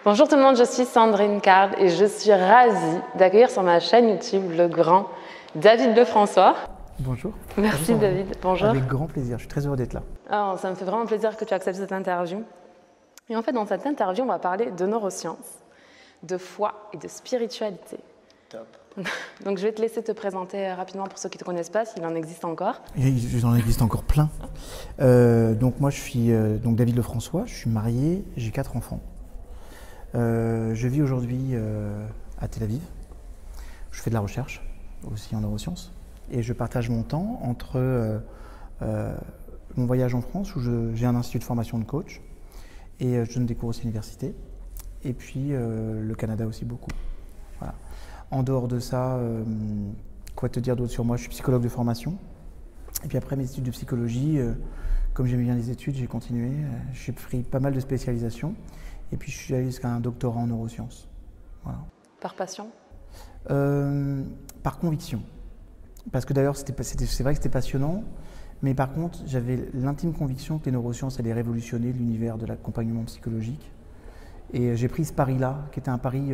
Bonjour tout le monde, je suis Sandrine Carl et je suis ravie d'accueillir sur ma chaîne YouTube le grand David Lefrançois. Bonjour. Merci Bonjour, David, bonjour. Avec grand plaisir, je suis très heureux d'être là. Alors, ça me fait vraiment plaisir que tu acceptes cette interview. Et en fait, dans cette interview, on va parler de neurosciences, de foi et de spiritualité. Top. Donc je vais te laisser te présenter rapidement pour ceux qui ne te connaissent pas, s'il en existe encore. Il en existe encore plein. Donc moi je suis donc David Lefrançois, je suis marié, j'ai 4 enfants. Je vis aujourd'hui à Tel Aviv. Je fais de la recherche aussi en neurosciences. Et je partage mon temps entre mon voyage en France où j'ai un institut de formation de coach et je donne des cours aussi à l'université. Et puis le Canada aussi beaucoup. Voilà. En dehors de ça, quoi te dire d'autre sur moi? Je suis psychologue de formation. Et puis après mes études de psychologie, comme j'aime bien les études, j'ai continué. J'ai pris pas mal de spécialisations. Et puis je suis allé jusqu'à un doctorat en neurosciences. Voilà. Par passion? Par conviction. Parce que d'ailleurs, c'est vrai que c'était passionnant. Mais par contre, j'avais l'intime conviction que les neurosciences allaient révolutionner l'univers de l'accompagnement psychologique. Et j'ai pris ce pari-là, qui était un pari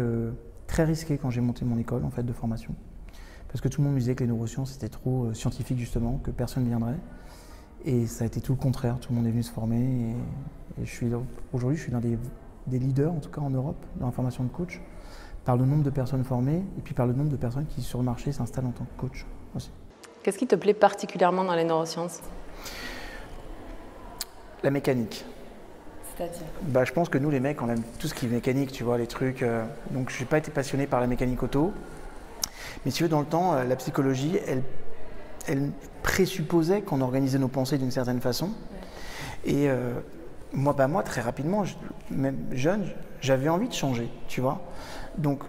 très risqué quand j'ai monté mon école en fait, de formation. Parce que tout le monde me disait que les neurosciences étaient trop scientifiques justement, que personne ne viendrait. Et ça a été tout le contraire, tout le monde est venu se former. Et aujourd'hui, je suis l'un des leaders, en tout cas en Europe, dans la formation de coach, par le nombre de personnes formées et puis par le nombre de personnes qui sur le marché s'installent en tant que coach aussi. Qu'est-ce qui te plaît particulièrement dans les neurosciences? La mécanique. C'est-à-dire? Je pense que nous les mecs on aime tout ce qui est mécanique, tu vois, les trucs. Donc je n'ai pas été passionné par la mécanique auto. Mais si tu veux, dans le temps, la psychologie, elle présupposait qu'on organisait nos pensées d'une certaine façon. Ouais. Et moi, très rapidement, même jeune, j'avais envie de changer, tu vois. Donc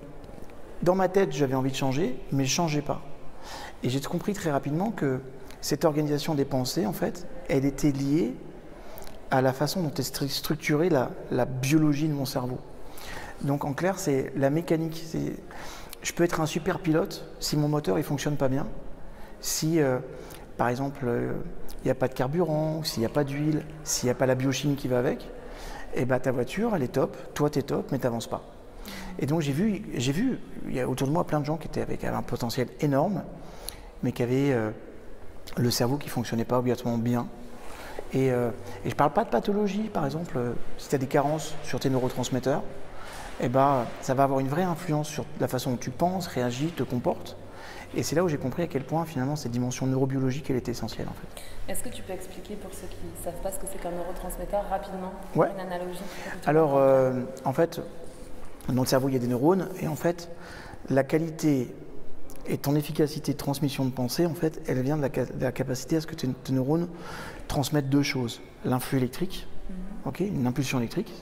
dans ma tête, j'avais envie de changer, mais je ne changeais pas. Et j'ai compris très rapidement que cette organisation des pensées, en fait, elle était liée à la façon dont est structurée la biologie de mon cerveau. Donc en clair, c'est la mécanique. Je peux être un super pilote si mon moteur ne fonctionne pas bien, si par exemple il n'y a pas de carburant, s'il n'y a pas d'huile, s'il n'y a pas la biochimie qui va avec, et ta voiture elle est top, toi tu es top, mais tu n'avances pas. Et donc j'ai vu, il y a autour de moi plein de gens qui étaient avec un potentiel énorme, mais qui avaient le cerveau qui ne fonctionnait pas obligatoirement bien. Et je ne parle pas de pathologie, par exemple, si tu as des carences sur tes neurotransmetteurs, ça va avoir une vraie influence sur la façon dont tu penses, réagis, te comportes. Et c'est là où j'ai compris à quel point finalement cette dimension neurobiologique elle est essentielle en fait. Est-ce que tu peux expliquer pour ceux qui ne savent pas ce que c'est qu'un neurotransmetteur rapidement? Ouais. Une analogie? Alors en fait, dans le cerveau il y a des neurones et en fait la qualité et ton efficacité de transmission de pensée, en fait, elle vient de la capacité à ce que tes neurones transmettent deux choses. L'influx électrique, une impulsion électrique.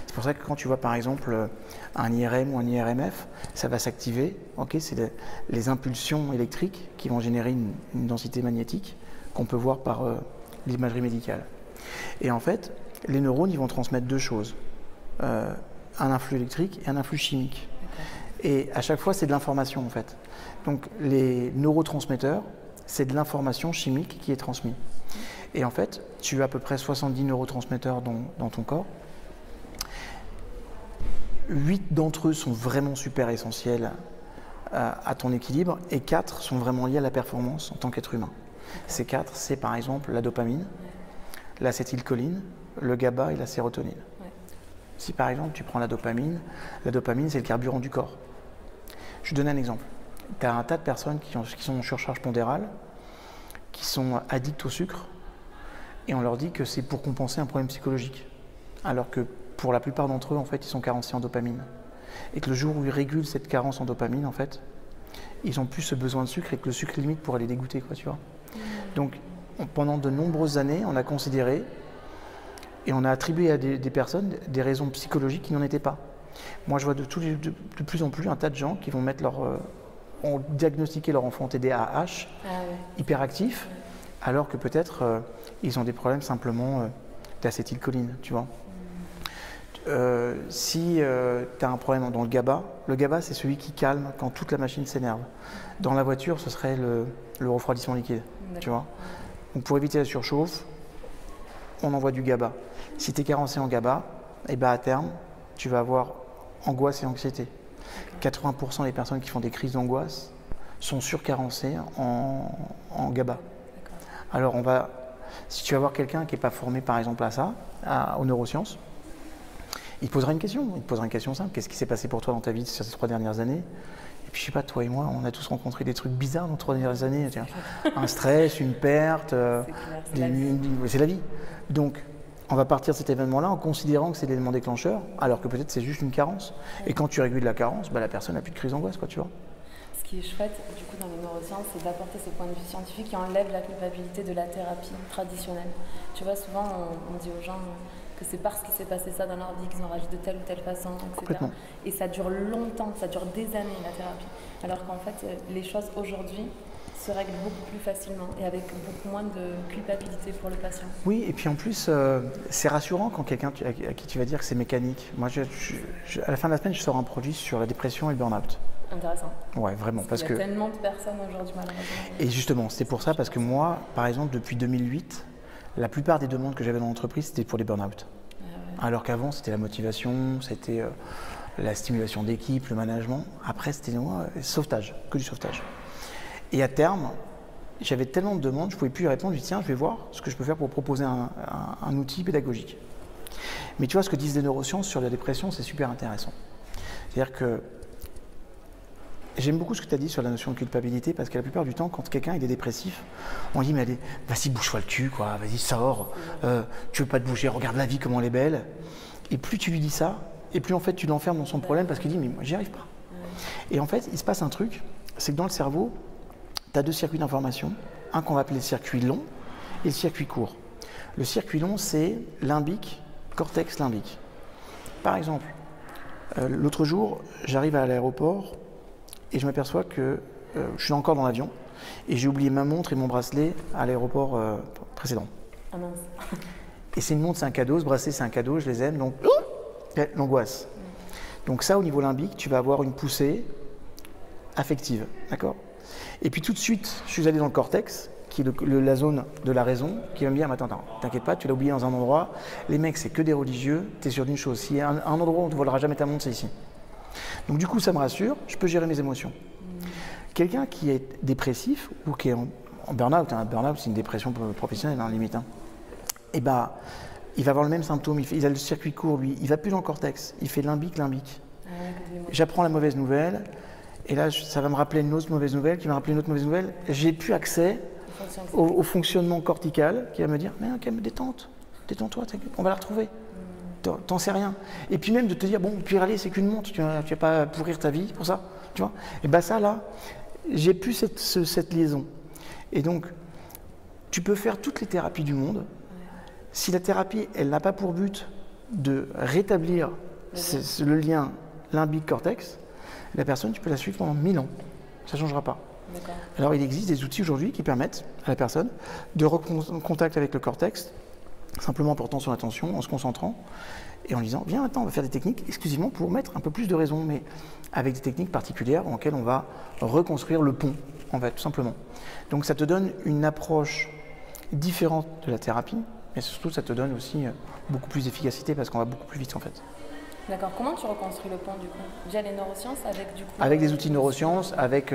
C'est pour ça que quand tu vois par exemple un IRM ou un IRMF, ça va s'activer. C'est les impulsions électriques qui vont générer une densité magnétique qu'on peut voir par l'imagerie médicale. Et en fait, les neurones ils vont transmettre deux choses. Un influx électrique et un influx chimique. Et à chaque fois, c'est de l'information en fait. Donc les neurotransmetteurs, c'est de l'information chimique qui est transmise. Et en fait, tu as à peu près 70 neurotransmetteurs dans ton corps. 8 d'entre eux sont vraiment super essentiels à ton équilibre et 4 sont vraiment liés à la performance en tant qu'être humain. Ces 4, c'est par exemple la dopamine, l'acétylcholine, le GABA et la sérotonine. Si par exemple tu prends la dopamine c'est le carburant du corps. Je te donne un exemple. Tu as un tas de personnes qui sont en surcharge pondérale, qui sont addicts au sucre, et on leur dit que c'est pour compenser un problème psychologique. Alors que pour la plupart d'entre eux, en fait, ils sont carencés en dopamine. Et que le jour où ils régulent cette carence en dopamine, en fait, ils ont plus ce besoin de sucre et que le sucre limite pourrait les dégoûter, quoi, tu vois. Donc, pendant de nombreuses années, on a considéré et on a attribué à des personnes des raisons psychologiques qui n'en étaient pas. Moi, je vois de plus en plus un tas de gens qui vont mettre ont diagnostiqué leur enfant TDAH, hyperactif, alors que peut-être ils ont des problèmes simplement d'acétylcholine, tu vois. Si tu as un problème dans le GABA c'est celui qui calme quand toute la machine s'énerve. Dans la voiture, ce serait le refroidissement liquide, tu vois. Donc pour éviter la surchauffe, on envoie du GABA. Si tu es carencé en GABA, à terme, tu vas avoir angoisse et anxiété. 80% des personnes qui font des crises d'angoisse sont surcarencées en GABA. Alors si tu vas voir quelqu'un qui n'est pas formé par exemple à ça, aux neurosciences, il te posera une question. Il te posera une question simple. Qu'est-ce qui s'est passé pour toi dans ta vie sur ces 3 dernières années? Et puis je sais pas, toi et moi, on a tous rencontré des trucs bizarres dans les 3 dernières années. Un stress, une perte, c'est la vie. Donc on va partir de cet événement-là en considérant que c'est l'élément déclencheur, alors que peut-être c'est juste une carence. Et quand tu régules la carence, la personne n'a plus de crise d'angoisse, quoi, tu vois. Ce qui est chouette, du coup, dans les neurosciences, c'est d'apporter ce point de vue scientifique qui enlève la culpabilité de la thérapie traditionnelle. Tu vois, souvent, on dit aux gens que c'est parce qu'il s'est passé ça dans leur vie qu'ils ont réagi de telle ou telle façon, etc. Et ça dure longtemps, ça dure des années, la thérapie. Alors qu'en fait, les choses aujourd'hui se règlent beaucoup plus facilement et avec beaucoup moins de culpabilité pour le patient. Oui, et puis en plus, c'est rassurant quand quelqu'un à qui tu vas dire que c'est mécanique. Moi, à la fin de la semaine, je sors un produit sur la dépression et le burn-out. Intéressant. Ouais, vraiment. Parce qu'il y a tellement de personnes aujourd'hui, malheureusement. Et justement, c'est pour ça, parce que moi, par exemple, depuis 2008, la plupart des demandes que j'avais dans l'entreprise, c'était pour les burn-out. Alors qu'avant, c'était la motivation, c'était la stimulation d'équipe, le management. Après, c'était sauvetage, que du sauvetage. Et à terme, j'avais tellement de demandes, je ne pouvais plus y répondre. Je dis tiens, je vais voir ce que je peux faire pour proposer un outil pédagogique. Mais tu vois, ce que disent les neurosciences sur la dépression, c'est super intéressant. C'est-à-dire que j'aime beaucoup ce que tu as dit sur la notion de culpabilité, parce que la plupart du temps, quand quelqu'un est dépressif, on dit mais allez, vas-y, bouge-toi le cul, quoi, vas-y, sors, tu veux pas te bouger, regarde la vie, comment elle est belle. Et plus tu lui dis ça, et plus en fait tu l'enfermes dans son problème, parce qu'il dit mais moi j'y arrive pas. Et en fait, il se passe un truc, c'est que dans le cerveau, tu as 2 circuits d'information, un qu'on va appeler le circuit long et le circuit court. Le circuit long, c'est limbique, cortex limbique. Par exemple, l'autre jour, j'arrive à l'aéroport et je m'aperçois que je suis encore dans l'avion et j'ai oublié ma montre et mon bracelet à l'aéroport précédent. Ah mince. Et c'est une montre, c'est un cadeau, ce bracelet c'est un cadeau, je les aime, donc l'angoisse. Donc ça, au niveau limbique, tu vas avoir une poussée affective, d'accord? Et puis tout de suite, je suis allé dans le cortex, qui est la zone de la raison, qui va me dire, attends, t'inquiète pas, tu l'as oublié dans un endroit, les mecs c'est que des religieux, t'es sûr d'une chose, s'il y a un endroit où on ne te volera jamais ta montre, c'est ici. Donc du coup, ça me rassure, je peux gérer mes émotions. Quelqu'un qui est dépressif ou qui est en burn-out, un burn-out c'est une dépression professionnelle, limite, et il va avoir le même symptôme, il a le circuit court, lui, il va plus dans le cortex, il fait limbique. J'apprends la mauvaise nouvelle, et là, ça va me rappeler une autre mauvaise nouvelle, qui va me rappeler une autre mauvaise nouvelle, j'ai plus accès au fonctionnement cortical, qui va me dire, mais calme, détends-toi, on va la retrouver. T'en sais rien. Et puis même de te dire, bon, puis aller, c'est qu'une montre, tu vas pas pourrir ta vie pour ça, tu vois. Et ça, là, j'ai plus cette liaison. Et donc, tu peux faire toutes les thérapies du monde. Si la thérapie, elle n'a pas pour but de rétablir le lien limbique-cortex, la personne, tu peux la suivre pendant 1000 ans. Ça ne changera pas. Alors, il existe des outils aujourd'hui qui permettent à la personne de reprendre contact avec le cortex, simplement en portant son attention, en se concentrant et en disant viens maintenant on va faire des techniques exclusivement pour mettre un peu plus de raison, mais avec des techniques particulières en lesquelles on va reconstruire le pont, en fait, tout simplement. Donc ça te donne une approche différente de la thérapie, mais surtout ça te donne aussi beaucoup plus d'efficacité parce qu'on va beaucoup plus vite en fait. D'accord. Comment tu reconstruis le pont du coup? Via les neurosciences avec des outils de neurosciences, avec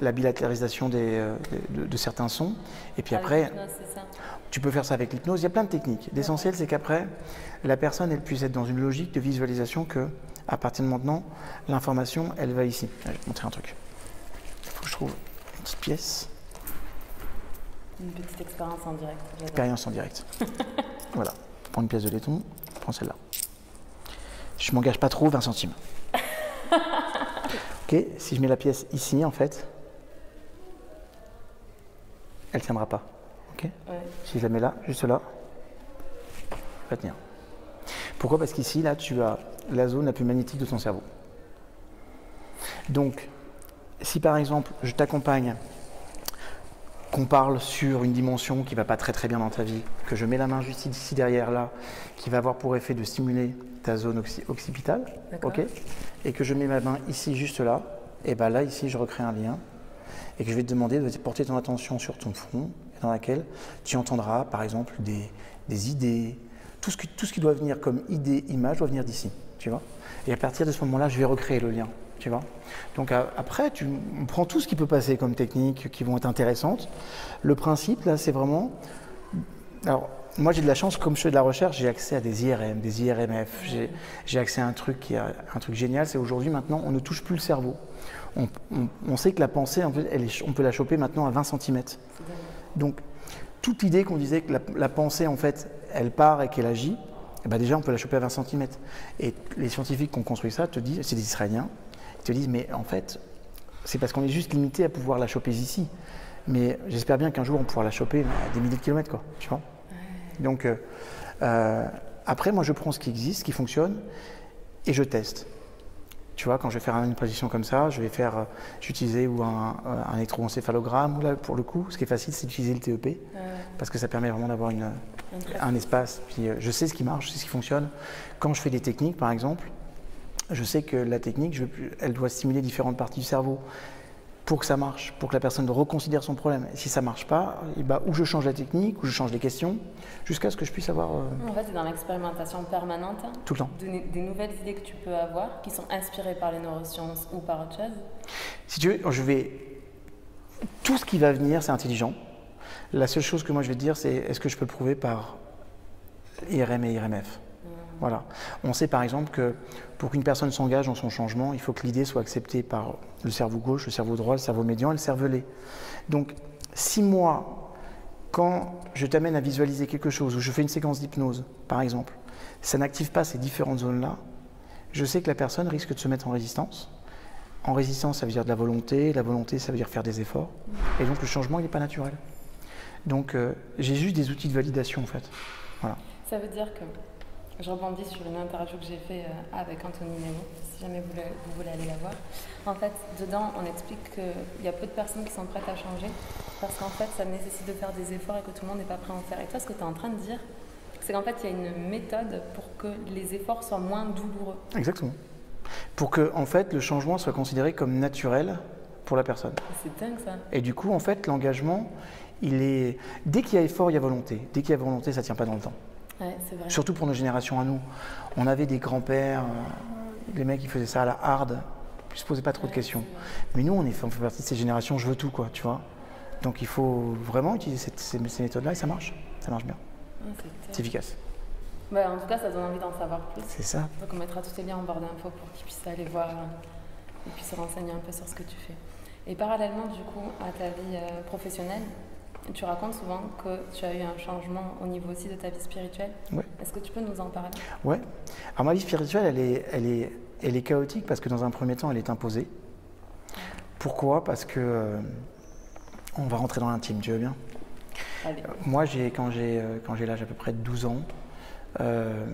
la bilatéralisation de certains sons. Et puis après, c'est ça. Tu peux faire ça avec l'hypnose. Il y a plein de techniques. L'essentiel, c'est qu'après, la personne, elle puisse être dans une logique de visualisation que, à partir de maintenant, l'information, elle va ici. Je vais te montrer un truc. Il faut que je trouve une petite pièce. Une petite expérience en direct. Expérience en direct. Voilà. Prends une pièce de laiton, prends celle-là. Je m'engage pas trop, 20 centimes. Ok, si je mets la pièce ici, en fait, elle tiendra pas. Ok. Si je la mets là, juste là, elle va tenir. Pourquoi? Parce qu'ici, là, tu as la zone la plus magnétique de ton cerveau. Donc, si par exemple, je t'accompagne, qu'on parle sur une dimension qui ne va pas très très bien dans ta vie, que je mets la main juste ici derrière là, qui va avoir pour effet de stimuler ta zone occipitale, ok, et que je mets ma main ici juste là, et bien là ici je recrée un lien, et que je vais te demander de porter ton attention sur ton front, dans laquelle tu entendras par exemple des idées, tout ce qui doit venir comme idée, image doit venir d'ici. tu vois. Et à partir de ce moment-là, je vais recréer le lien, tu vois. Donc après, on prend tout ce qui peut passer comme techniques qui vont être intéressantes. Le principe, là, c'est vraiment... Alors, moi, j'ai de la chance, comme je fais de la recherche, j'ai accès à des IRM, des IRMF. J'ai accès à un truc qui est un truc génial, c'est aujourd'hui, maintenant, on ne touche plus le cerveau. On sait que la pensée, en fait, on peut la choper maintenant à 20 cm. Donc, toute l'idée qu'on disait que la pensée, en fait, elle part et qu'elle agit, eh ben déjà, on peut la choper à 20 cm. Et les scientifiques qui ont construit ça te disent, c'est des Israéliens, ils te disent, mais en fait, c'est parce qu'on est juste limité à pouvoir la choper ici. Mais j'espère bien qu'un jour, on pourra la choper à des milliers de kilomètres, quoi, tu vois. Donc, après, moi, je prends ce qui existe, ce qui fonctionne, et je teste. Tu vois, quand je vais faire une position comme ça, j'utiliser ou un électroencéphalogramme, ou là, pour le coup, ce qui est facile, c'est d'utiliser le TEP, parce que ça permet vraiment d'avoir un espace. Puis, je sais ce qui marche, je sais ce qui fonctionne. Quand je fais des techniques, par exemple, je sais que la technique, elle doit stimuler différentes parties du cerveau pour que ça marche, pour que la personne reconsidère son problème. Et si ça ne marche pas, ou je change la technique, ou je change les questions, jusqu'à ce que je puisse avoir... En fait, c'est dans l'expérimentation permanente. Tout le temps. Des nouvelles idées que tu peux avoir, qui sont inspirées par les neurosciences ou par autre chose. Si tu veux, tout ce qui va venir, c'est intelligent. La seule chose que moi je vais te dire, c'est est-ce que je peux le prouver par IRM et IRMF. Voilà. On sait par exemple que pour qu'une personne s'engage dans son changement, il faut que l'idée soit acceptée par le cerveau gauche, le cerveau droit, le cerveau médian et le cervelet. Donc, si moi, quand je t'amène à visualiser quelque chose, ou je fais une séquence d'hypnose, par exemple, ça n'active pas ces différentes zones-là, je sais que la personne risque de se mettre en résistance. En résistance, ça veut dire de la volonté ça veut dire faire des efforts. Et donc, le changement, il n'est pas naturel. Donc, j'ai juste des outils de validation, en fait. Voilà. Ça veut dire que... Je rebondis sur une interview que j'ai faite avec Anthony Néo, si jamais vous voulez aller la voir. En fait, dedans, on explique qu'il y a peu de personnes qui sont prêtes à changer parce qu'en fait, ça nécessite de faire des efforts et que tout le monde n'est pas prêt à en faire. Et toi, ce que tu es en train de dire, c'est qu'en fait, il y a une méthode pour que les efforts soient moins douloureux. Exactement. Pour que, en fait, le changement soit considéré comme naturel pour la personne. C'est dingue, ça. Et du coup, en fait, l'engagement, dès qu'il y a effort, il y a volonté. Dès qu'il y a volonté, ça ne tient pas dans le temps. Ouais, c'est vrai. Surtout pour nos générations à nous. On avait des grands-pères, les mecs qui faisaient ça à la hard, ils ne se posaient pas trop de questions. Mais nous, on fait partie de ces générations, je veux tout, quoi, tu vois. Donc il faut vraiment utiliser ces méthodes-là et ça marche bien. C'est efficace. En tout cas, ça donne envie d'en savoir plus. C'est ça. Donc on mettra tous les liens en barre d'infos pour qu'ils puissent aller voir et puis se renseigner un peu sur ce que tu fais. Et parallèlement, du coup, à ta vie professionnelle, tu racontes souvent que tu as eu un changement au niveau aussi de ta vie spirituelle. Ouais. Est-ce que tu peux nous en parler? Ouais. Alors ma vie spirituelle, elle est chaotique parce que dans un premier temps, elle est imposée. Pourquoi? Parce que on va rentrer dans l'intime, tu veux bien? Allez. Moi, quand j'ai l'âge à peu près de 12 ans, je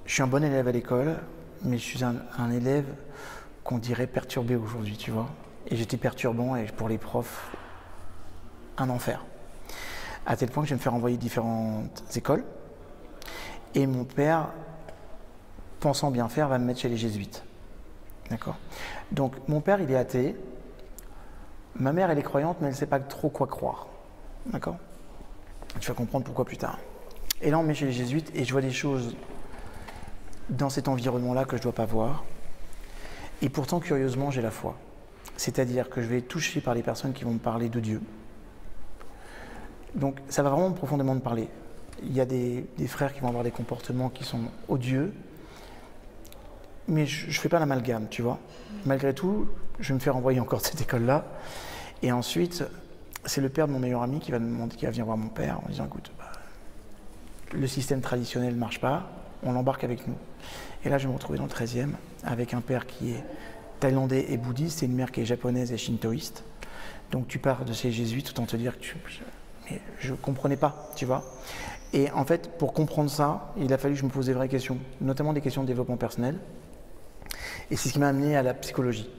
suis un bon élève à l'école, mais je suis un élève qu'on dirait perturbé aujourd'hui, tu vois. Et j'étais perturbant et pour les profs, un enfer. À tel point que je vais me faire envoyer différentes écoles. Et mon père, pensant bien faire, va me mettre chez les jésuites. D'accord? Donc mon père, il est athée. Ma mère, elle est croyante, mais elle ne sait pas trop quoi croire. D'accord? Tu vas comprendre pourquoi plus tard. Et là, on me met chez les jésuites et je vois des choses dans cet environnement-là que je ne dois pas voir. Et pourtant, curieusement, j'ai la foi. C'est-à-dire que je vais être touché par les personnes qui vont me parler de Dieu. Donc, ça va vraiment profondément me parler. Il y a des frères qui vont avoir des comportements qui sont odieux, mais je ne fais pas l'amalgame, tu vois. Malgré tout, je vais me faire envoyer encore de cette école-là. Et ensuite, c'est le père de mon meilleur ami qui va venir voir mon père en disant, écoute, le système traditionnel ne marche pas, on l'embarque avec nous. Et là, je vais me retrouver dans le 13e, avec un père qui est thaïlandais et bouddhiste, et une mère qui est japonaise et shintoïste. Donc tu pars de ces jésuites, autant te dire que je ne comprenais pas, tu vois. Et en fait, pour comprendre ça, il a fallu que je me pose des vraies questions, notamment des questions de développement personnel. Et c'est ce qui m'a amené à la psychologie.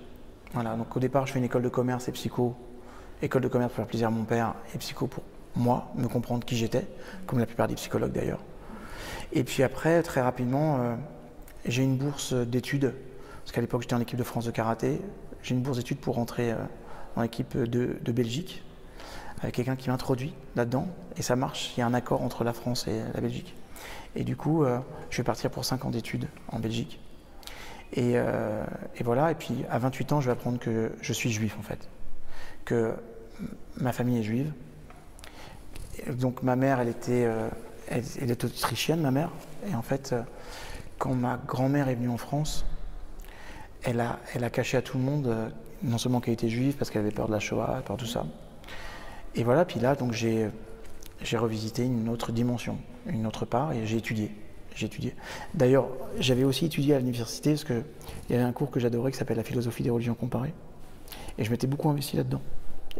Voilà, donc au départ, je fais une école de commerce et psycho. École de commerce pour faire plaisir à mon père et psycho pour moi, me comprendre qui j'étais, comme la plupart des psychologues d'ailleurs. Et puis après, très rapidement, j'ai une bourse d'études, parce qu'à l'époque, j'étais en équipe de France de karaté. J'ai une bourse d'études pour rentrer dans l'équipe de Belgique, avec quelqu'un qui m'introduit là-dedans, et ça marche, il y a un accord entre la France et la Belgique. Et du coup, je vais partir pour 5 ans d'études en Belgique. Et voilà, et puis à 28 ans, je vais apprendre que je suis juif en fait, que ma famille est juive. Donc ma mère, elle est autrichienne, ma mère. Et en fait, quand ma grand-mère est venue en France, elle a caché à tout le monde, non seulement qu'elle était juive, parce qu'elle avait peur de la Shoah, peur de tout ça. Et voilà, puis là, donc j'ai revisité une autre dimension, une autre part, et j'ai étudié. D'ailleurs, j'avais aussi étudié à l'université, parce qu'il y avait un cours que j'adorais qui s'appelle la philosophie des religions comparées. Et je m'étais beaucoup investi là-dedans.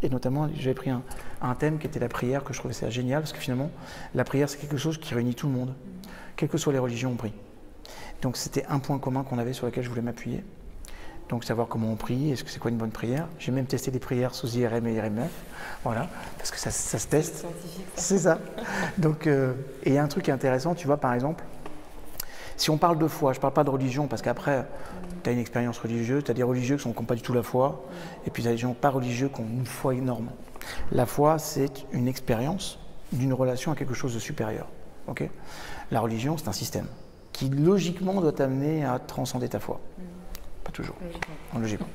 Et notamment, j'avais pris un thème qui était la prière, que je trouvais ça génial, parce que finalement, la prière, c'est quelque chose qui réunit tout le monde, quelles que soient les religions, on prie. Donc c'était un point commun qu'on avait sur lequel je voulais m'appuyer. Donc savoir comment on prie, est-ce que c'est quoi une bonne prière. J'ai même testé des prières sous IRM et IRM9, voilà, parce que ça se teste. C'est ça. Donc, et il y a un truc qui est intéressant, tu vois, par exemple, si on parle de foi, je ne parle pas de religion, parce qu'après, tu as une expérience religieuse, tu as des religieux qui n'ont pas du tout la foi, et puis tu as des gens pas religieux qui ont une foi énorme. La foi, c'est une expérience d'une relation à quelque chose de supérieur. Okay. La religion, c'est un système qui, logiquement, doit t'amener à transcender ta foi. Pas toujours, logiquement.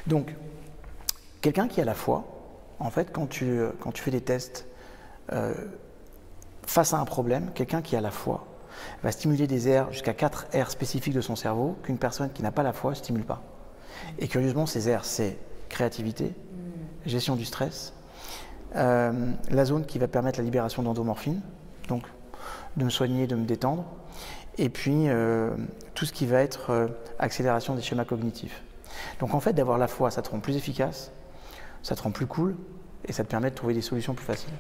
Donc, quelqu'un qui a la foi, en fait, quand tu fais des tests face à un problème, quelqu'un qui a la foi va stimuler des aires, jusqu'à 4 aires spécifiques de son cerveau, qu'une personne qui n'a pas la foi ne stimule pas. Et curieusement, ces aires, c'est créativité, gestion du stress, la zone qui va permettre la libération d'endomorphine, donc de me soigner, de me détendre, et puis tout ce qui va être accélération des schémas cognitifs. Donc en fait, d'avoir la foi, ça te rend plus efficace, ça te rend plus cool, et ça te permet de trouver des solutions plus faciles.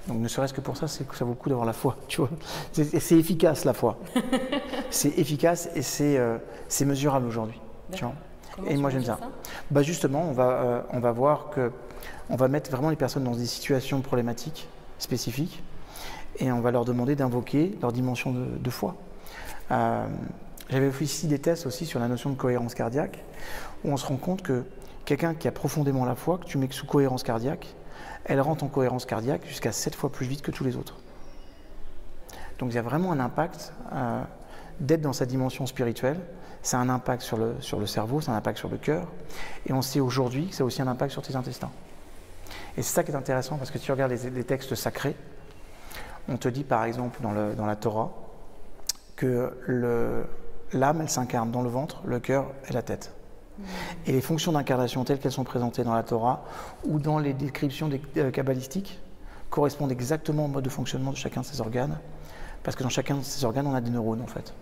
Donc ne serait-ce que pour ça, ça vaut le coup d'avoir la foi, tu vois. C'est efficace la foi. C'est efficace et c'est mesurable aujourd'hui. Et moi j'aime ça. Bah justement, on va voir que on va mettre vraiment les personnes dans des situations problématiques spécifiques et on va leur demander d'invoquer leur dimension de foi. J'avais fait ici des tests aussi sur la notion de cohérence cardiaque où on se rend compte que quelqu'un qui a profondément la foi, que tu mets sous cohérence cardiaque, elle rentre en cohérence cardiaque jusqu'à 7 fois plus vite que tous les autres. Donc il y a vraiment un impact d'être dans sa dimension spirituelle, ça a un impact sur le cerveau, ça a un impact sur le cœur, et on sait aujourd'hui que ça a aussi un impact sur tes intestins. Et c'est ça qui est intéressant, parce que si tu regardes les textes sacrés, on te dit par exemple dans la Torah que l'âme, elle s'incarne dans le ventre, le cœur et la tête. Et les fonctions d'incarnation telles qu'elles sont présentées dans la Torah ou dans les descriptions kabbalistiques correspondent exactement au mode de fonctionnement de chacun de ces organes, parce que dans chacun de ces organes, on a des neurones en fait.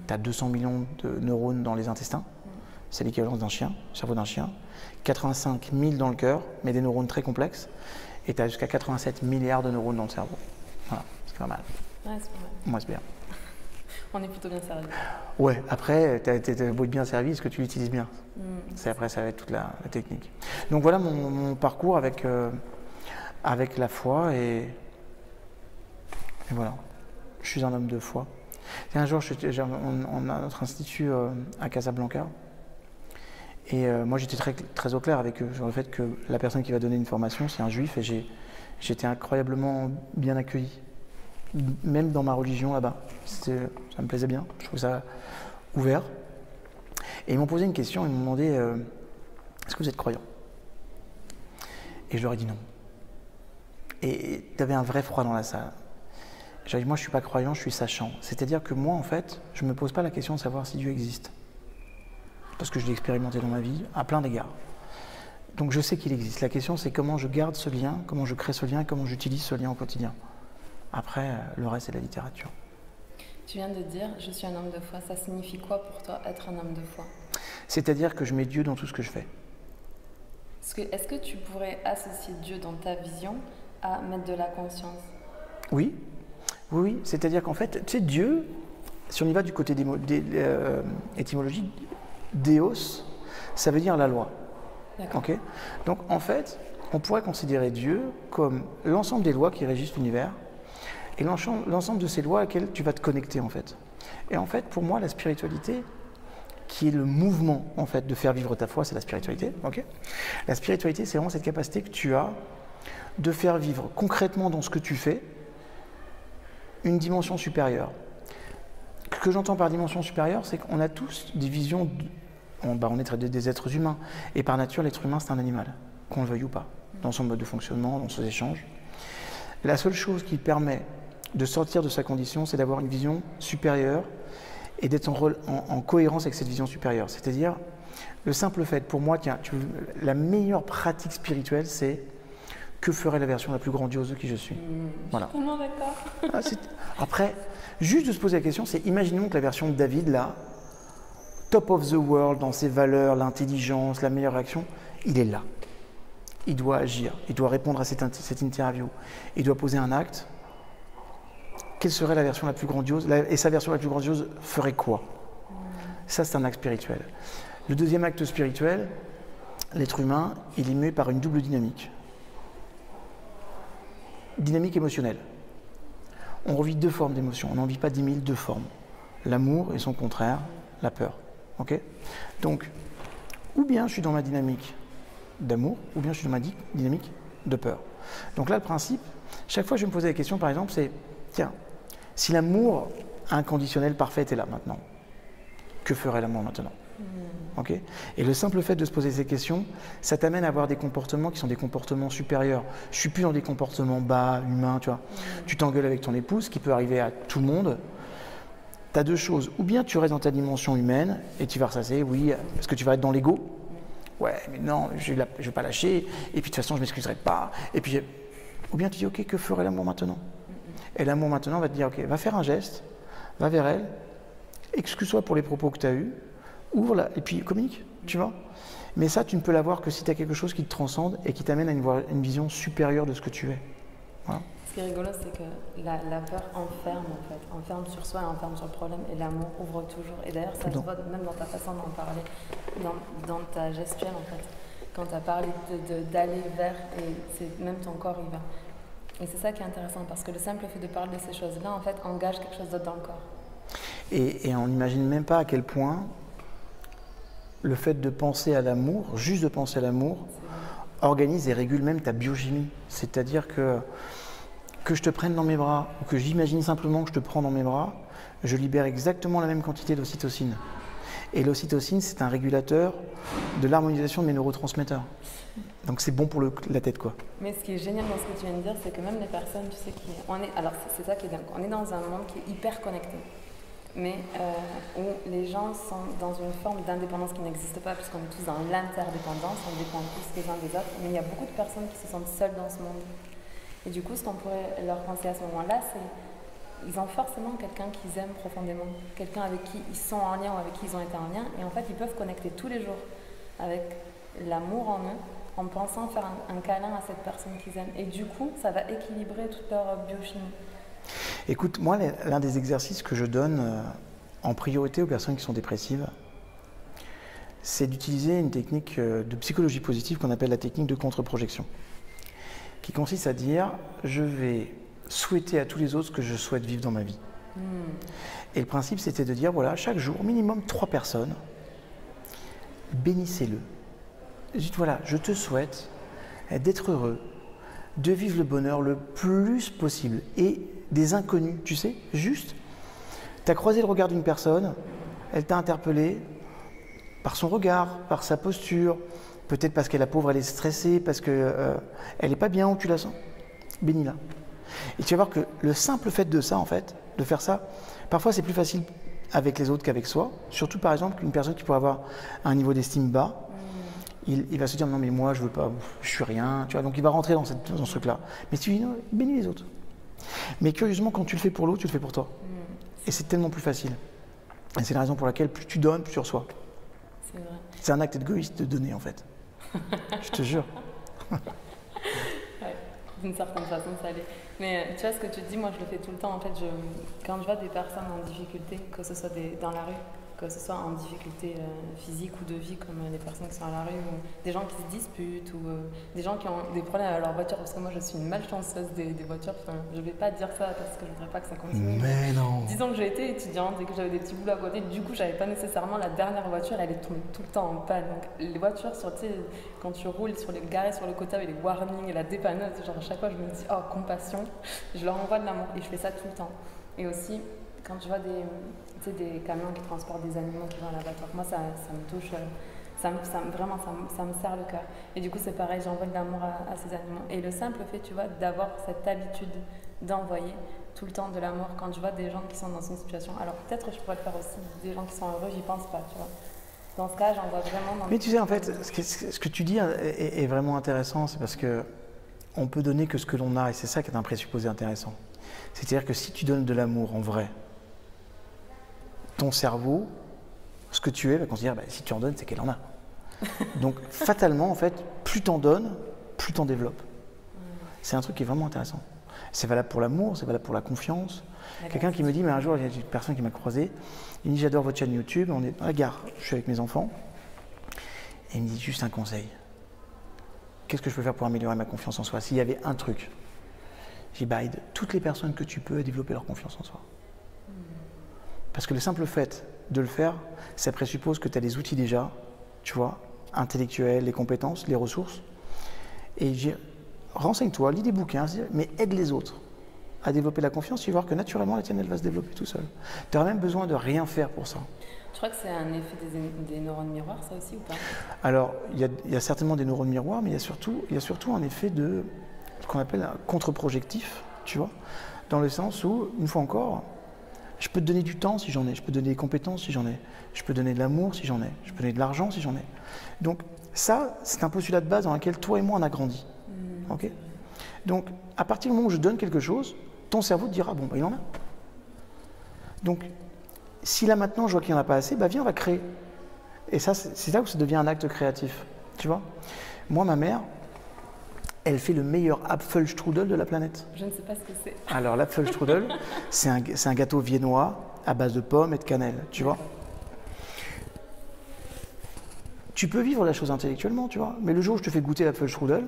Tu as 200 millions de neurones dans les intestins, c'est l'équivalent d'un chien, cerveau d'un chien, 85 000 dans le cœur, mais des neurones très complexes, et tu as jusqu'à 87 milliards de neurones dans le cerveau. Voilà, c'est pas mal. Ouais, c'est pas mal. Moi, c'est bien. On est plutôt bien servi. Ouais, après, tu as beau être bien servi, est-ce que tu l'utilises bien? Après, ça va être toute la technique. Donc voilà mon parcours avec la foi et voilà. Je suis un homme de foi. Et un jour, on a notre institut à Casablanca. Et moi, j'étais très au clair avec eux sur le fait que la personne qui va donner une formation, c'est un juif. Et j'étais incroyablement bien accueilli. Même dans ma religion là-bas. Ça me plaisait bien. Je trouvais ça ouvert. Et ils m'ont posé une question. Ils m'ont demandé est-ce que vous êtes croyant? Et je leur ai dit non. Et il y avait un vrai froid dans la salle. J'ai dit moi, je ne suis pas croyant, je suis sachant. C'est-à-dire que moi, en fait, je ne me pose pas la question de savoir si Dieu existe. Parce que je l'ai expérimenté dans ma vie, à plein d'égards. Donc je sais qu'il existe. La question, c'est comment je garde ce lien, comment je crée ce lien, comment j'utilise ce lien au quotidien. Après, le reste, c'est la littérature. Tu viens de dire, je suis un homme de foi. Ça signifie quoi pour toi, être un homme de foi? C'est-à-dire que je mets Dieu dans tout ce que je fais. Est-ce que tu pourrais associer Dieu dans ta vision à mettre de la conscience? Oui. C'est-à-dire qu'en fait, tu sais, Dieu, si on y va du côté étymologique, Déos, ça veut dire la loi. Okay. Donc en fait, on pourrait considérer Dieu comme l'ensemble des lois qui régissent l'univers et l'ensemble de ces lois auxquelles tu vas te connecter en fait. Et en fait, pour moi, la spiritualité, qui est le mouvement en fait de faire vivre ta foi, c'est la spiritualité. Okay. La spiritualité, c'est vraiment cette capacité que tu as de faire vivre concrètement dans ce que tu fais une dimension supérieure. Ce que j'entends par dimension supérieure, c'est qu'on a tous des visions, on est des êtres humains, et par nature, l'être humain, c'est un animal, qu'on le veuille ou pas, dans son mode de fonctionnement, dans ses échanges. La seule chose qui permet de sortir de sa condition, c'est d'avoir une vision supérieure et d'être en cohérence avec cette vision supérieure. C'est-à-dire, le simple fait, pour moi, la meilleure pratique spirituelle, c'est que ferait la version la plus grandiose de qui je suis. Voilà. Je suis tellement d'accord. Après, juste de se poser la question, c'est imaginons que la version de David, là, top of the world, dans ses valeurs, l'intelligence, la meilleure réaction, il est là. Il doit agir, il doit répondre à cette interview, il doit poser un acte. Quelle serait la version la plus grandiose? Et sa version la plus grandiose ferait quoi? Ça, c'est un acte spirituel. Le deuxième acte spirituel, l'être humain, il est mué par une double dynamique. Dynamique émotionnelle. On revit deux formes d'émotions. On n'en vit pas 10 000, deux formes. L'amour et son contraire, la peur. Okay? Donc, ou bien je suis dans ma dynamique d'amour, ou bien je suis dans ma dynamique de peur. Donc là, le principe, chaque fois que je vais me poser la question, par exemple, c'est, tiens, si l'amour inconditionnel parfait est là maintenant, que ferait l'amour maintenant? Okay? Et le simple fait de se poser ces questions, ça t'amène à avoir des comportements qui sont des comportements supérieurs. Je ne suis plus dans des comportements bas, humains, tu vois. Tu t'engueules avec ton épouse, ce qui peut arriver à tout le monde. Tu as deux choses. Ou bien tu restes dans ta dimension humaine et tu vas ressasser, oui, parce que tu vas être dans l'ego. Ouais, mais non, je ne vais pas lâcher. Et puis de toute façon, je ne m'excuserai pas. Et puis, ou bien tu dis, ok, que ferait l'amour maintenant? Et l'amour maintenant va te dire, ok, va faire un geste, va vers elle, excuse-toi pour les propos que tu as eus, ouvre-la et puis communique, tu vois. Mais ça, tu ne peux l'avoir que si tu as quelque chose qui te transcende et qui t'amène à une vision supérieure de ce que tu es. Voilà. Ce qui est rigolo, c'est que la peur enferme, en fait. Enferme sur soi, enferme sur le problème, et l'amour ouvre toujours. Et d'ailleurs, ça se voit même dans ta façon d'en parler, dans ta gestuelle, en fait. Quand tu as parlé d'aller vers, et même ton corps y va. Et c'est ça qui est intéressant, parce que le simple fait de parler de ces choses-là, en fait, engage quelque chose d'autre dans le corps. Et on n'imagine même pas à quel point le fait de penser à l'amour, juste de penser à l'amour, organise et régule même ta biochimie. C'est-à-dire que je te prenne dans mes bras, ou que j'imagine simplement que je te prends dans mes bras, je libère exactement la même quantité d'ocytocine. Et l'ocytocine, c'est un régulateur de l'harmonisation de mes neurotransmetteurs. Donc c'est bon pour la tête, quoi. Mais ce qui est génial dans ce que tu viens de dire, c'est que même les personnes, tu sais, alors c'est ça qui est dingue, on est dans un monde qui est hyper connecté, mais où les gens sont dans une forme d'indépendance qui n'existe pas, puisqu'on est tous dans l'interdépendance, on dépend tous les uns des autres, mais il y a beaucoup de personnes qui se sentent seules dans ce monde. Et du coup, ce qu'on pourrait leur penser à ce moment-là, c'est qu'ils ont forcément quelqu'un qu'ils aiment profondément, quelqu'un avec qui ils sont en lien ou avec qui ils ont été en lien, et en fait, ils peuvent connecter tous les jours avec l'amour en eux, en pensant faire un câlin à cette personne qu'ils aiment. Et du coup, ça va équilibrer toute leur biochimie. Écoute, moi, l'un des exercices que je donne en priorité aux personnes qui sont dépressives, c'est d'utiliser une technique de psychologie positive qu'on appelle la technique de contre-projection, qui consiste à dire, je vais souhaiter à tous les autres ce que je souhaite vivre dans ma vie. Et le principe, c'était de dire, voilà, chaque jour, minimum 3 personnes, bénissez-le. Dites, voilà, je te souhaite d'être heureux, de vivre le bonheur le plus possible. Et des inconnus, tu sais, juste, tu as croisé le regard d'une personne, elle t'a interpellé par son regard, par sa posture, peut-être parce qu'elle, la pauvre, elle est stressée, parce qu'elle n'est pas bien où tu la sens. Bénis-la. Et tu vas voir que le simple fait de ça, en fait, de faire ça, parfois c'est plus facile avec les autres qu'avec soi. Surtout, par exemple, une personne qui pourrait avoir un niveau d'estime bas, il va se dire non mais moi je veux pas, je suis rien, tu vois, donc il va rentrer dans ce truc-là. Mais si tu dis non, bénis les autres. Mais curieusement, quand tu le fais pour l'autre, tu le fais pour toi. Et c'est tellement plus facile. Et c'est la raison pour laquelle plus tu donnes, plus tu reçois. C'est vrai. C'est un acte égoïste de donner en fait. Je te jure. Ouais, d'une certaine façon ça l'est. Mais tu vois ce que tu dis, moi je le fais tout le temps. En fait, quand je vois des personnes en difficulté, que ce soit dans la rue, que ce soit en difficulté physique ou de vie, comme les personnes qui sont à la rue, ou des gens qui se disputent, ou des gens qui ont des problèmes à leur voiture, parce que moi je suis une malchanceuse des voitures, enfin, je vais pas dire ça parce que je voudrais pas que ça continue. Mais non. Disons que j'ai été étudiante et que j'avais des petits boulots à côté, du coup j'avais pas nécessairement la dernière voiture, elle est tombée tout le temps en panne. Donc les voitures, quand tu roules garées sur le côté avec les warnings et la dépanneuse, genre à chaque fois je me dis oh compassion, je leur envoie de l'amour et je fais ça tout le temps. Et aussi quand tu vois des camions qui transportent des animaux qui vont à l'abattoir, moi ça me touche, vraiment ça me serre le cœur. Et du coup c'est pareil, j'envoie de l'amour à ces animaux. Et le simple fait, tu vois, d'avoir cette habitude d'envoyer tout le temps de l'amour quand je vois des gens qui sont dans une situation, alors peut-être je pourrais le faire aussi, des gens qui sont heureux, j'y pense pas, tu vois. Dans ce cas, j'en vois vraiment. Mais tu sais, en fait, ce que tu dis est vraiment intéressant, c'est parce que on peut donner que ce que l'on a, et c'est ça qui est un présupposé intéressant. C'est-à-dire que si tu donnes de l'amour en vrai, ton cerveau, ce que tu es, va considérer, si tu en donnes, c'est qu'elle en a. Donc, fatalement, en fait, plus t'en donnes, plus t'en développes. C'est un truc qui est vraiment intéressant. C'est valable pour l'amour, c'est valable pour la confiance. Quelqu'un qui me dit, mais un jour, il y a une personne qui m'a croisé, il me dit, j'adore votre chaîne YouTube, on est dans la gare, je suis avec mes enfants, et il me dit juste un conseil. Qu'est-ce que je peux faire pour améliorer ma confiance en soi? S'il y avait un truc, j'ai dit, aide toutes les personnes que tu peux à développer leur confiance en soi. Parce que le simple fait de le faire, ça présuppose que tu as les outils déjà, tu vois, intellectuels, les compétences, les ressources. Et renseigne-toi, lis des bouquins, mais aide les autres à développer la confiance, tu vas voir que naturellement la tienne, elle va se développer tout seul. Tu n'auras même besoin de rien faire pour ça. Tu crois que c'est un effet des neurones miroirs, ça aussi, ou pas? Alors, il y a certainement des neurones miroirs, mais il y a surtout un effet de ce qu'on appelle un contre-projectif, tu vois, dans le sens où, une fois encore, je peux te donner du temps si j'en ai, je peux te donner des compétences si j'en ai, je peux donner de l'amour si j'en ai, je peux donner de l'argent si j'en ai. Donc ça, c'est un postulat de base dans lequel toi et moi on a grandi. Okay. Donc à partir du moment où je donne quelque chose, ton cerveau te dira, bon, il en a. Donc si là maintenant je vois qu'il n'y en a pas assez, viens, on va créer. Et ça, c'est là où ça devient un acte créatif. Tu vois, moi, ma mère, elle fait le meilleur Apfelstrudel de la planète. Je ne sais pas ce que c'est. Alors, l'Apfelstrudel, c'est un gâteau viennois à base de pommes et de cannelle, tu vois. Tu peux vivre la chose intellectuellement, tu vois, mais le jour où je te fais goûter l'Apfelstrudel,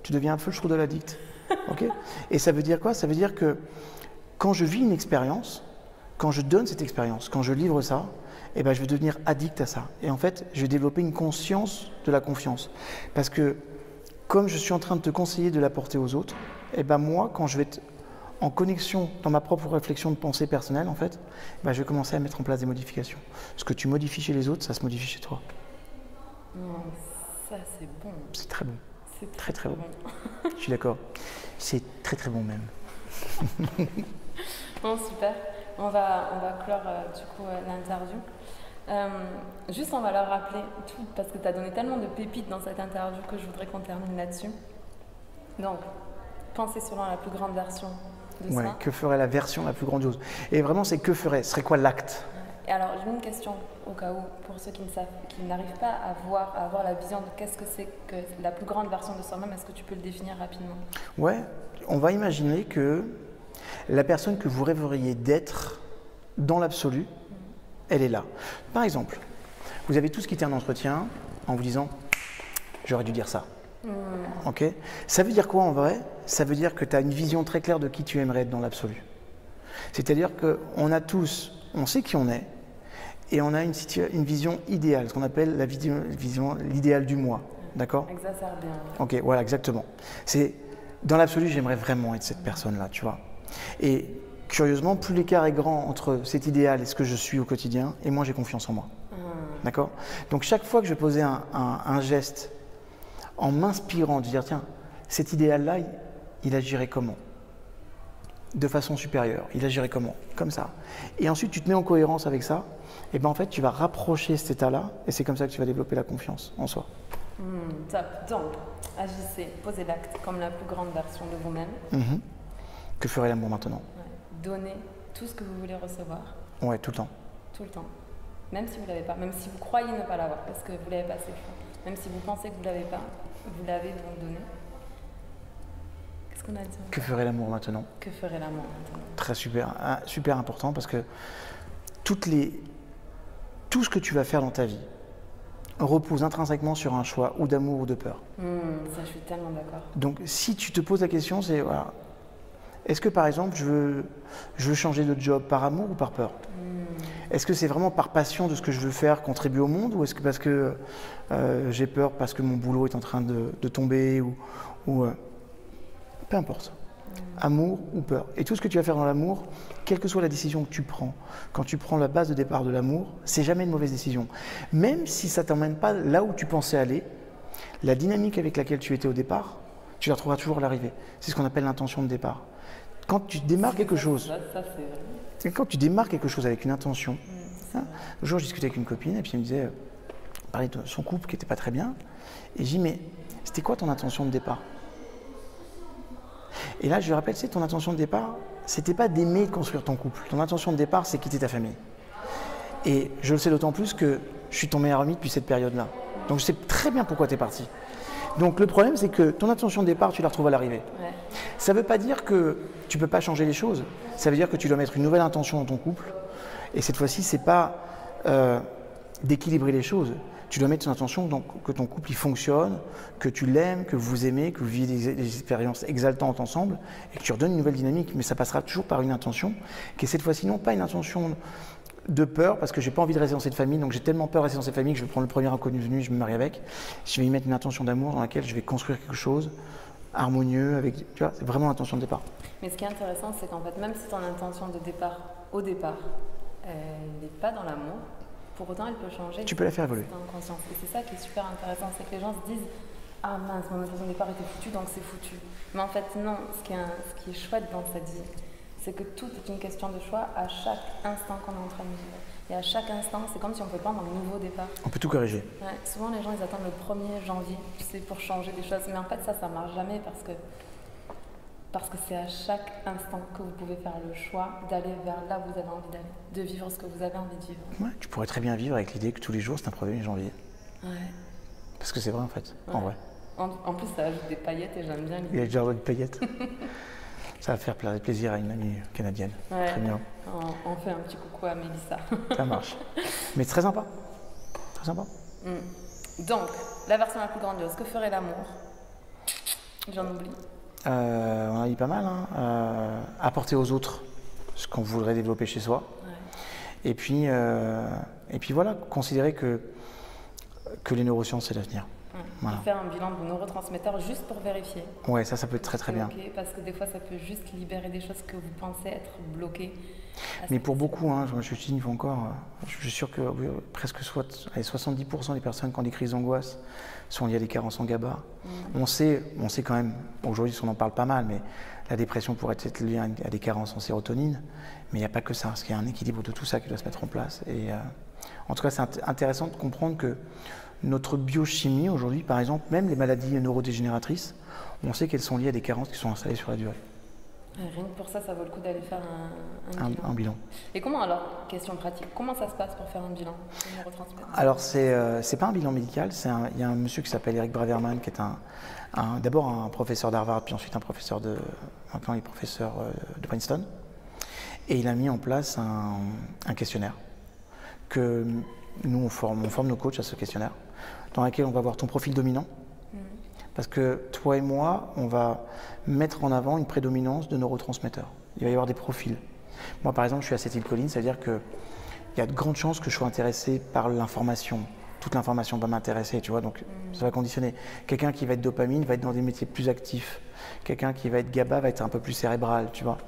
tu deviens Apfelstrudel addict. Okay. Et ça veut dire quoi? Ça veut dire que quand je vis une expérience, quand je donne cette expérience, quand je livre ça, je vais devenir addict à ça. Et en fait, je vais développer une conscience de la confiance. Parce que comme je suis en train de te conseiller de l'apporter aux autres, moi, quand je vais être en connexion dans ma propre réflexion de pensée personnelle, en fait, je vais commencer à mettre en place des modifications. Ce que tu modifies chez les autres, ça se modifie chez toi. Ça, c'est bon. C'est très bon. C'est très, très bon. Je suis d'accord. C'est très, très bon même. Bon, super. On va clore du coup l'interview. Juste, on va leur rappeler tout, parce que tu as donné tellement de pépites dans cette interview que je voudrais qu'on termine là-dessus. Donc, pensez selon la plus grande version de ça. Que ferait la version la plus grandiose? Et vraiment, c'est que ferait? Ce serait quoi l'acte? Et alors, j'ai une question au cas où, pour ceux qui n'arrivent pas à avoir la vision de qu'est-ce que c'est que la plus grande version de soi-même, est-ce que tu peux le définir rapidement? Ouais, on va imaginer que la personne que vous rêveriez d'être dans l'absolu, elle est là. Par exemple, vous avez tous quitté un entretien en vous disant « j'aurais dû dire ça ». Okay. Ça veut dire quoi en vrai? Ça veut dire que tu as une vision très claire de qui tu aimerais être dans l'absolu. C'est-à-dire qu'on a tous, on sait qui on est, et on a une vision idéale, ce qu'on appelle l'idéal du moi. D'accord? Exacerbe bien. Ok, voilà, exactement. Dans l'absolu, j'aimerais vraiment être cette personne-là, tu vois. Et curieusement, plus l'écart est grand entre cet idéal et ce que je suis au quotidien, et moins j'ai confiance en moi. D'accord? Donc chaque fois que je posais un geste en m'inspirant de dire, tiens, cet idéal-là, il agirait comment? De façon supérieure, il agirait comment? Comme ça. Et ensuite, tu te mets en cohérence avec ça, et en fait, tu vas rapprocher cet état-là, et c'est comme ça que tu vas développer la confiance en soi. Top. Donc, agissez, posez l'acte comme la plus grande version de vous-même. Que ferait l'amour maintenant? Donnez tout ce que vous voulez recevoir. Ouais, tout le temps. Tout le temps. Même si vous ne l'avez pas, même si vous croyez ne pas l'avoir, parce que vous ne l'avez pas assez fait. Même si vous pensez que vous ne l'avez pas, vous l'avez, vous le donnez. Qu'est-ce qu'on a dit? Que ferait l'amour maintenant? Que ferait l'amour maintenant? Très super important, parce que toutes les tout ce que tu vas faire dans ta vie repose intrinsèquement sur un choix ou d'amour ou de peur. Ça, je suis tellement d'accord. Donc, si tu te poses la question, c'est voilà, est-ce que par exemple, je veux changer de job par amour ou par peur? Est-ce que c'est vraiment par passion de ce que je veux faire, contribuer au monde, ou est-ce que parce que j'ai peur parce que mon boulot est en train de tomber ou peu importe. Amour ou peur. Et tout ce que tu vas faire dans l'amour, quelle que soit la décision que tu prends, quand tu prends la base de départ de l'amour, c'est jamais une mauvaise décision. Même si ça ne t'emmène pas là où tu pensais aller, la dynamique avec laquelle tu étais au départ, tu la retrouveras toujours à l'arrivée. C'est ce qu'on appelle l'intention de départ. Quand tu démarres quelque chose, quand tu démarres quelque chose avec une intention, un jour je discutais avec une copine et puis elle me disait, elle parlait de son couple qui n'était pas très bien, et je dis mais c'était quoi ton intention de départ? Et là, je lui rappelle, tu sais, ton intention de départ, c'était pas d'aimer et de construire ton couple. Ton intention de départ, c'est quitter ta famille. Et je le sais d'autant plus que je suis ton meilleur ami depuis cette période-là. Donc, je sais très bien pourquoi tu es parti. Donc, le problème, c'est que ton intention de départ, tu la retrouves à l'arrivée. Ouais. Ça ne veut pas dire que tu ne peux pas changer les choses. Ça veut dire que tu dois mettre une nouvelle intention dans ton couple. Et cette fois-ci, ce n'est pas d'équilibrer les choses. Tu dois mettre une intention donc, que ton couple il fonctionne, que tu l'aimes, que vous aimez, que vous vivez des expériences exaltantes ensemble et que tu redonnes une nouvelle dynamique. Mais ça passera toujours par une intention qui est cette fois-ci non pas une intention de peur parce que j'ai pas envie de rester dans cette famille, donc j'ai tellement peur de rester dans cette famille que je vais prendre le premier inconnu venu, je me marie avec. Je vais y mettre une intention d'amour dans laquelle je vais construire quelque chose harmonieux, avec, tu vois, c'est vraiment l'intention de départ. Mais ce qui est intéressant, c'est qu'en fait, même si ton intention de départ, au départ, n'est pas dans l'amour, pour autant, elle peut changer. Tu peux la faire évoluer. En conscience. Et c'est ça qui est super intéressant, c'est que les gens se disent « Ah mince, mon intention de départ était foutue, donc c'est foutu. » Mais en fait, non, ce qui est chouette dans cette vie, c'est que tout est une question de choix à chaque instant qu'on est en train de vivre. Et à chaque instant, c'est comme si on peut prendre un nouveau départ. On peut tout corriger. Ouais, souvent, les gens, ils attendent le 1er janvier, tu sais, pour changer des choses. Mais en fait, ça marche jamais parce que c'est à chaque instant que vous pouvez faire le choix d'aller vers là où vous avez envie d'aller, de vivre ce que vous avez envie de vivre. Ouais, tu pourrais très bien vivre avec l'idée que tous les jours, c'est un 1er janvier. Ouais. Parce que c'est vrai, en fait, ouais. en vrai. En plus, ça ajoute des paillettes et j'aime bien l'idée. Il y a déjà de paillettes. Ça va faire plaisir à une amie canadienne. Ouais. Très bien. On fait un petit coucou à Mélissa. Ça marche. Mais c'est très sympa. Très sympa. Donc, la version la plus grandiose, que ferait l'amour? J'en oublie. On a dit pas mal. Apporter aux autres ce qu'on voudrait développer chez soi. Ouais. Et puis voilà, considérer que les neurosciences, c'est l'avenir. Voilà. Faire un bilan de neurotransmetteurs juste pour vérifier. Ouais, ça peut être très très bien. Okay, parce que des fois, ça peut juste libérer des choses que vous pensez être bloquées. Mais pour beaucoup, je suis une fois encore, je suis sûr que presque 70% des personnes qui ont des crises d'angoisse sont liées à des carences en GABA. On sait quand même, aujourd'hui on en parle pas mal, mais la dépression pourrait être liée à des carences en sérotonine, mais il n'y a pas que ça, parce qu'il y a un équilibre de tout ça qui doit se mettre en place. Et en tout cas, c'est intéressant de comprendre que notre biochimie aujourd'hui, par exemple, même les maladies neurodégénératrices, on sait qu'elles sont liées à des carences qui sont installées sur la durée. Rien que pour ça, ça vaut le coup d'aller faire un bilan. Et comment alors, question pratique, comment ça se passe pour faire un bilan de neurotransmetteurs? Alors, c'est pas un bilan médical, il y a un monsieur qui s'appelle Eric Braverman, qui est d'abord un professeur d'Harvard, puis ensuite maintenant il est professeur de Princeton. Et il a mis en place un questionnaire que nous, on forme nos coachs à ce questionnaire, dans lequel on va voir ton profil dominant. Parce que toi et moi, on va mettre en avant une prédominance de neurotransmetteurs. Il va y avoir des profils. Moi, par exemple, je suis acétylcholine, ça veut dire qu'il y a de grandes chances que je sois intéressé par l'information. Toute l'information va m'intéresser, tu vois, donc ça va conditionner. Quelqu'un qui va être dopamine va être dans des métiers plus actifs. Quelqu'un qui va être GABA va être un peu plus cérébral, tu vois.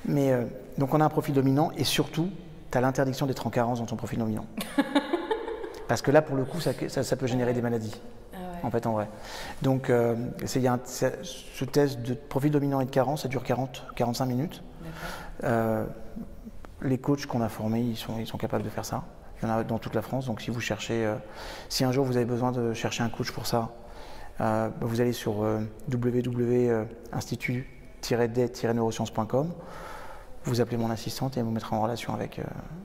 Mais donc, on a un profil dominant et surtout, tu as l'interdiction d'être en carence dans ton profil dominant. Parce que là, pour le coup, ça peut générer des maladies. En fait, en vrai. Donc, ce test de profil dominant et de carence, ça dure 40-45 minutes. Les coachs qu'on a formés, ils sont capables de faire ça. Il y en a dans toute la France. Donc, si vous cherchez, si un jour vous avez besoin de chercher un coach pour ça, vous allez sur www.institut-d-neurosciences.com. Vous appelez mon assistante et elle vous mettra en relation avec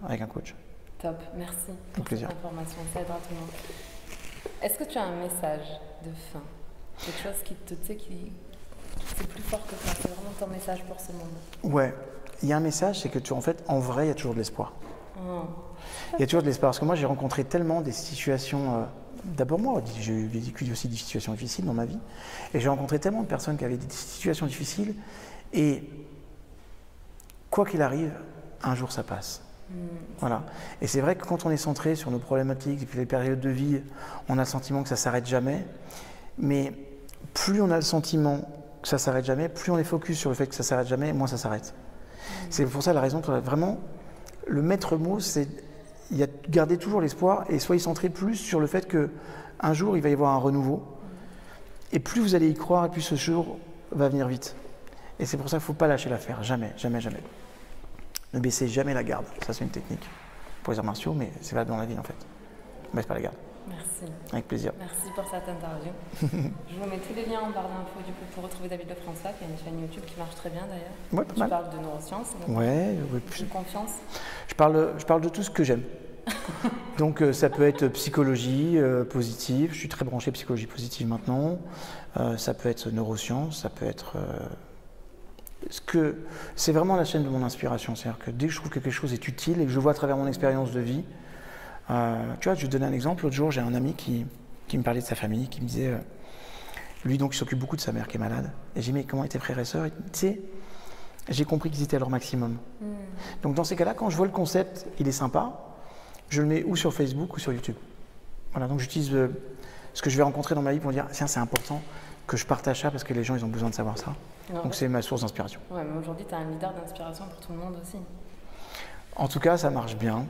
un coach. Top, merci pour cette information. Ça aidera tout le monde. Est-ce que tu as un message de fin? Quelque chose qui c'est plus fort que toi, c'est vraiment ton message pour ce monde? Ouais, il y a un message, c'est que en vrai, il y a toujours de l'espoir. Oh. Il y a toujours de l'espoir. Parce que moi, j'ai rencontré tellement des situations. D'abord, moi, j'ai vécu aussi des situations difficiles dans ma vie. Et j'ai rencontré tellement de personnes qui avaient des situations difficiles. Et quoi qu'il arrive, un jour, ça passe. Voilà. Et c'est vrai que quand on est centré sur nos problématiques et puis les périodes de vie, on a le sentiment que ça ne s'arrête jamais. Mais plus on a le sentiment que ça ne s'arrête jamais, plus on est focus sur le fait que ça ne s'arrête jamais, moins ça s'arrête. C'est pour ça la raison, vraiment, le maître mot, c'est garder toujours l'espoir et soyez centré plus sur le fait qu'un jour, il va y avoir un renouveau. Et plus vous allez y croire, et plus ce jour va venir vite. Et c'est pour ça qu'il ne faut pas lâcher l'affaire, jamais, jamais, jamais. Ne baissez jamais la garde, ça c'est une technique pour les arts martiaux, mais c'est valable dans la vie en fait. Ne baisse pas la garde. Merci. Avec plaisir. Merci pour cette interview. Je vous mets tous les liens en barre d'infos du coup pour retrouver David Lefrançois, qui a une chaîne YouTube qui marche très bien d'ailleurs. Ouais, pas mal. Tu parles de neurosciences, de confiance. Je parle de tout ce que j'aime. Donc ça peut être psychologie positive, je suis très branché psychologie positive maintenant, ça peut être neurosciences, ça peut être... c'est vraiment la chaîne de mon inspiration, c'est-à-dire que dès que je trouve que quelque chose est utile et que je vois à travers mon expérience de vie, tu vois, je vais te donner un exemple. L'autre jour, j'ai un ami qui me parlait de sa famille, qui me disait, lui donc il s'occupe beaucoup de sa mère qui est malade, et j'ai dit mais comment étaient frères et sœurs? Tu sais, j'ai compris qu'ils étaient à leur maximum. Donc dans ces cas-là, quand je vois le concept, il est sympa, je le mets ou sur Facebook ou sur YouTube. Voilà, donc j'utilise ce que je vais rencontrer dans ma vie pour dire tiens, c'est important que je partage ça parce que les gens ils ont besoin de savoir ça. Non, donc c'est ma source d'inspiration. Ouais, mais aujourd'hui tu as un leader d'inspiration pour tout le monde aussi. En tout cas, ça marche bien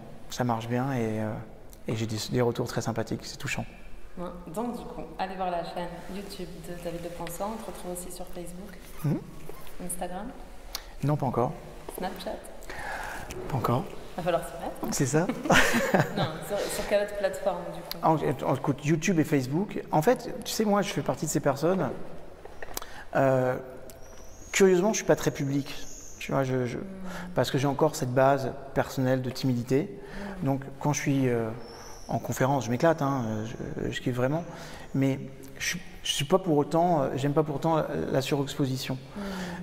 et j'ai des retours très sympathiques, c'est touchant. Ouais, donc du coup, allez voir la chaîne YouTube de David Lefrançois, on te retrouve aussi sur Facebook, Instagram. Non, pas encore. Snapchat. Pas encore. Il va falloir s'y mettre. C'est ça. Non, sur quelle autre plateforme du coup? Écoute, YouTube et Facebook. En fait, tu sais, moi, je fais partie de ces personnes. Curieusement, je ne suis pas très public. Tu vois, parce que j'ai encore cette base personnelle de timidité. Donc, quand je suis en conférence, je m'éclate, hein, je kiffe vraiment. Mais je suis pas pour autant, j'aime pas pour autant la surexposition.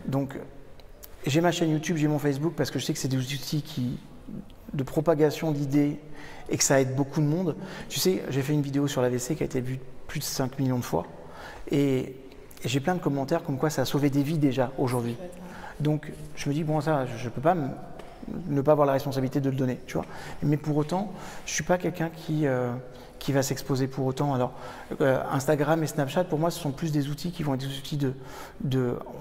Donc, j'ai ma chaîne YouTube, j'ai mon Facebook parce que je sais que c'est des outils de propagation d'idées et que ça aide beaucoup de monde. Tu sais, j'ai fait une vidéo sur l'AVC qui a été vue plus de 5 millions de fois et j'ai plein de commentaires comme quoi ça a sauvé des vies déjà aujourd'hui. Donc je me dis bon ça, je peux pas ne pas avoir la responsabilité de le donner, tu vois. Mais pour autant, je suis pas quelqu'un qui va s'exposer pour autant. Alors Instagram et Snapchat pour moi ce sont plus des outils qui vont être des outils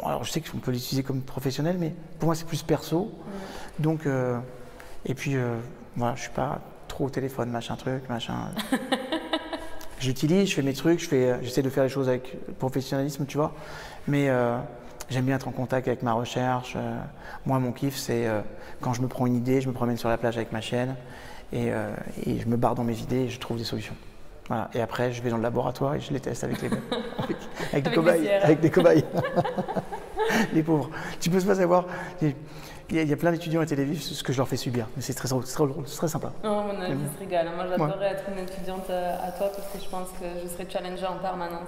alors je sais qu'on peut l'utiliser comme professionnel, mais pour moi c'est plus perso. Donc et puis voilà, je suis pas trop au téléphone, machin. J'utilise, je fais mes trucs, j'essaie de faire les choses avec professionnalisme, tu vois. Mais j'aime bien être en contact avec ma recherche. Moi, mon kiff, c'est quand je me prends une idée, je me promène sur la plage avec ma chienne et je me barre dans mes idées et je trouve des solutions. Voilà. Et après, je vais dans le laboratoire et je les teste avec des cobayes. Les pauvres. Tu peux pas savoir. Il y a plein d'étudiants à Télévive, ce que je leur fais subir, mais c'est très drôle, c'est très sympa. Oh, mon avis se régale. Moi, j'adorerais être une étudiante à toi parce que je pense que je serais challengée en permanence.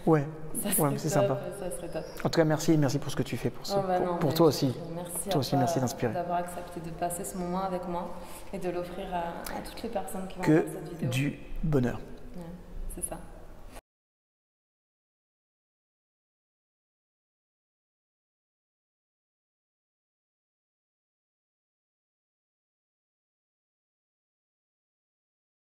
Ouais, c'est sympa. Ça serait top. En tout cas, merci pour ce que tu fais pour toi aussi. Merci toi aussi, merci d'inspirer. D'avoir accepté de passer ce moment avec moi et de l'offrir à toutes les personnes qui vont voir cette vidéo. Que du bonheur. Ouais, c'est ça.